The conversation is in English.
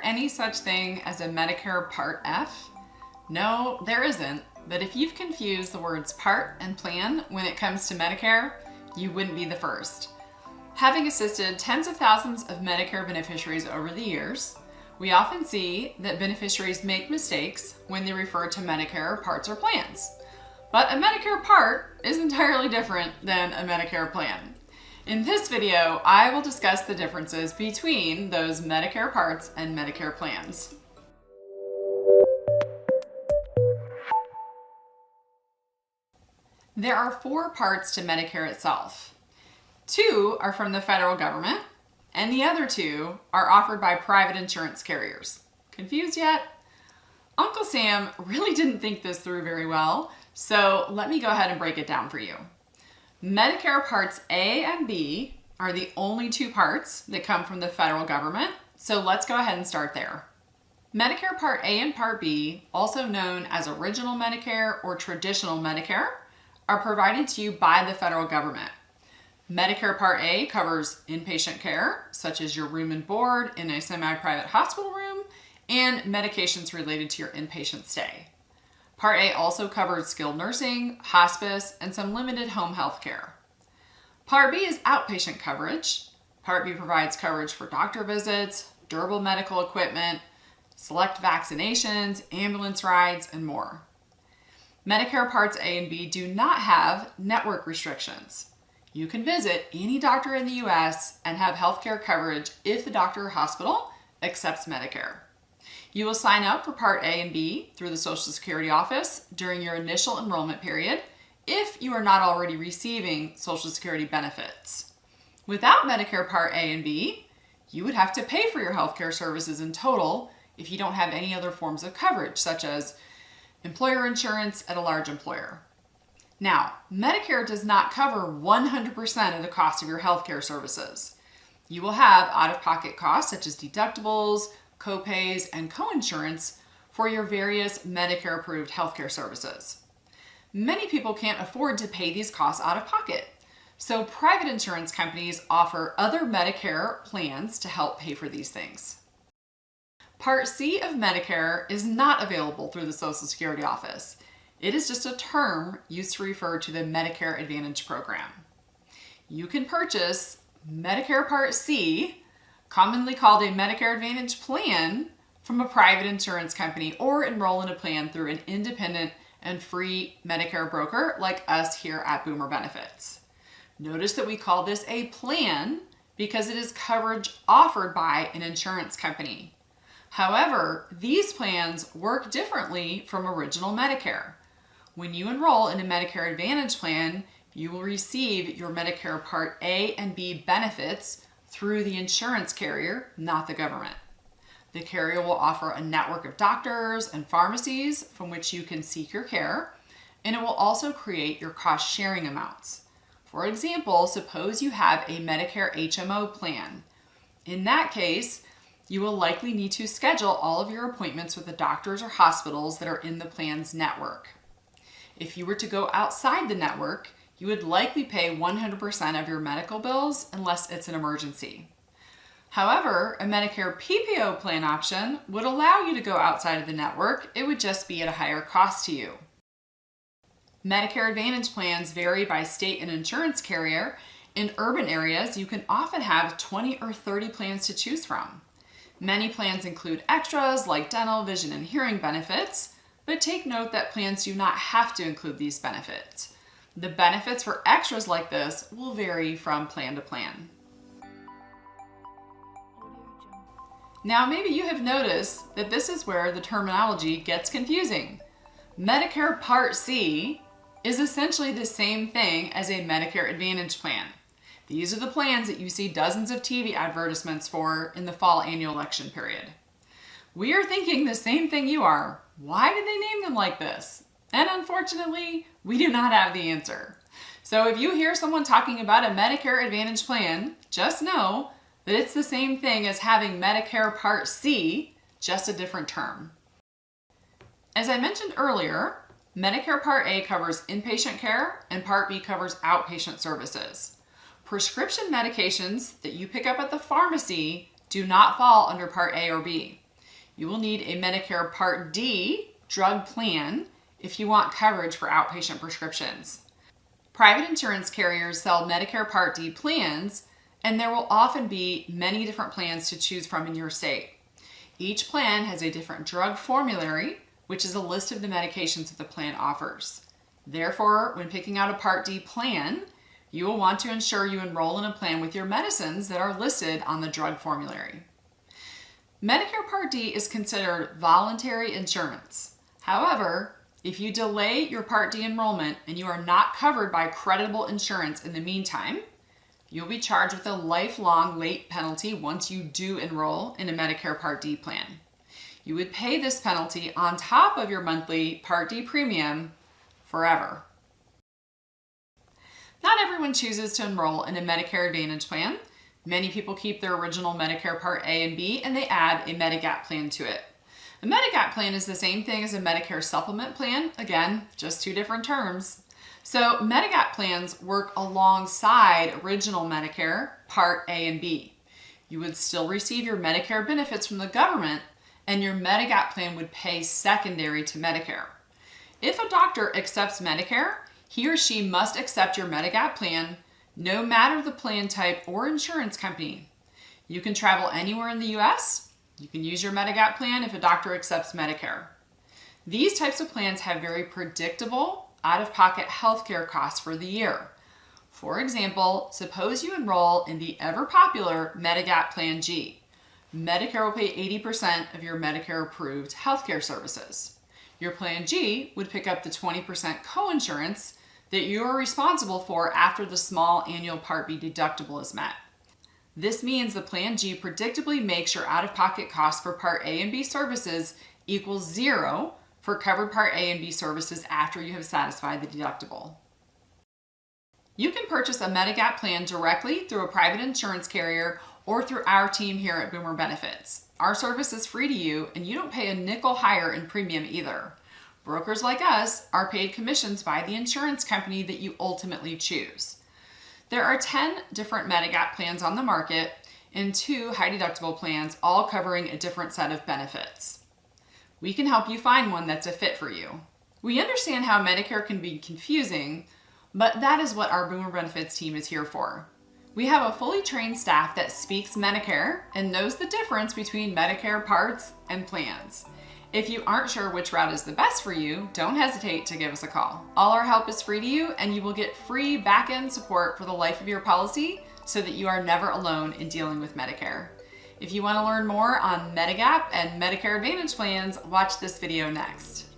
any such thing as a Medicare Part F? No, there isn't, but if you've confused the words part and plan when it comes to Medicare, you wouldn't be the first. Having assisted tens of thousands of Medicare beneficiaries over the years, we often see that beneficiaries make mistakes when they refer to Medicare parts or plans. But a Medicare part is entirely different than a Medicare plan. In this video, I will discuss the differences between those Medicare parts and Medicare plans. There are 4 parts to Medicare itself. 2 are from the federal government, and the other 2 are offered by private insurance carriers. Confused yet? Uncle Sam really didn't think this through very well, so let me go ahead and break it down for you. Medicare Parts A and B are the only 2 parts that come from the federal government, so let's go ahead and start there. Medicare Part A and Part B, also known as Original Medicare or Traditional Medicare, are provided to you by the federal government. Medicare Part A covers inpatient care, such as your room and board in a semi-private hospital room, and medications related to your inpatient stay. Part A also covers skilled nursing, hospice, and some limited home health care. Part B is outpatient coverage. Part B provides coverage for doctor visits, durable medical equipment, select vaccinations, ambulance rides, and more. Medicare Parts A and B do not have network restrictions. You can visit any doctor in the U.S. and have healthcare coverage if the doctor or hospital accepts Medicare. You will sign up for Part A and B through the Social Security office during your initial enrollment period if you are not already receiving Social Security benefits. Without Medicare Part A and B, you would have to pay for your healthcare services in total if you don't have any other forms of coverage, such as employer insurance at a large employer. Now, Medicare does not cover 100% of the cost of your healthcare services. You will have out-of-pocket costs such as deductibles, co-pays, and coinsurance for your various Medicare-approved healthcare services. Many people can't afford to pay these costs out of pocket, so private insurance companies offer other Medicare plans to help pay for these things. Part C of Medicare is not available through the Social Security office. It is just a term used to refer to the Medicare Advantage program. You can purchase Medicare Part C, commonly called a Medicare Advantage plan, from a private insurance company or enroll in a plan through an independent and free Medicare broker like us here at Boomer Benefits. Notice that we call this a plan because it is coverage offered by an insurance company. However, these plans work differently from Original Medicare. When you enroll in a Medicare Advantage plan, you will receive your Medicare Part A and B benefits through the insurance carrier, not the government. The carrier will offer a network of doctors and pharmacies from which you can seek your care, and it will also create your cost sharing amounts. For example, suppose you have a Medicare HMO plan. In that case, you will likely need to schedule all of your appointments with the doctors or hospitals that are in the plan's network. If you were to go outside the network, you would likely pay 100% of your medical bills unless it's an emergency. However, a Medicare PPO plan option would allow you to go outside of the network. It would just be at a higher cost to you. Medicare Advantage plans vary by state and insurance carrier. In urban areas, you can often have 20 or 30 plans to choose from. Many plans include extras like dental, vision, and hearing benefits, but take note that plans do not have to include these benefits. The benefits for extras like this will vary from plan to plan. Now, maybe you have noticed that this is where the terminology gets confusing. Medicare Part C is essentially the same thing as a Medicare Advantage plan. These are the plans that you see dozens of TV advertisements for in the fall annual election period. We are thinking the same thing you are. Why did they name them like this? And unfortunately, we do not have the answer. So if you hear someone talking about a Medicare Advantage plan, just know that it's the same thing as having Medicare Part C, just a different term. As I mentioned earlier, Medicare Part A covers inpatient care and Part B covers outpatient services. Prescription medications that you pick up at the pharmacy do not fall under Part A or B. You will need a Medicare Part D drug plan if you want coverage for outpatient prescriptions. Private insurance carriers sell Medicare Part D plans, and there will often be many different plans to choose from in your state. Each plan has a different drug formulary, which is a list of the medications that the plan offers. Therefore, when picking out a Part D plan, you will want to ensure you enroll in a plan with your medicines that are listed on the drug formulary. Medicare Part D is considered voluntary insurance. However, if you delay your Part D enrollment and you are not covered by credible insurance in the meantime, you'll be charged with a lifelong late penalty once you do enroll in a Medicare Part D plan. You would pay this penalty on top of your monthly Part D premium forever. Not everyone chooses to enroll in a Medicare Advantage plan. Many people keep their original Medicare Part A and B and they add a Medigap plan to it. A Medigap plan is the same thing as a Medicare supplement plan. Again, just two different terms. So Medigap plans work alongside original Medicare Part A and B. You would still receive your Medicare benefits from the government, and your Medigap plan would pay secondary to Medicare. If a doctor accepts Medicare, he or she must accept your Medigap plan, no matter the plan type or insurance company. You can travel anywhere in the U.S. You can use your Medigap plan if a doctor accepts Medicare. These types of plans have very predictable out-of-pocket healthcare costs for the year. For example, suppose you enroll in the ever-popular Medigap Plan G. Medicare will pay 80% of your Medicare-approved healthcare services. Your Plan G would pick up the 20% coinsurance that you are responsible for after the small annual Part B deductible is met. This means the Plan G predictably makes your out-of-pocket costs for Part A and B services equal zero for covered Part A and B services after you have satisfied the deductible. You can purchase a Medigap plan directly through a private insurance carrier or through our team here at Boomer Benefits. Our service is free to you and you don't pay a nickel higher in premium either. Brokers like us are paid commissions by the insurance company that you ultimately choose. There are 10 different Medigap plans on the market and 2 high deductible plans, all covering a different set of benefits. We can help you find one that's a fit for you. We understand how Medicare can be confusing, but that is what our Boomer Benefits team is here for. We have a fully trained staff that speaks Medicare and knows the difference between Medicare parts and plans. If you aren't sure which route is the best for you, don't hesitate to give us a call. All our help is free to you and you will get free back-end support for the life of your policy so that you are never alone in dealing with Medicare. If you want to learn more on Medigap and Medicare Advantage plans, watch this video next.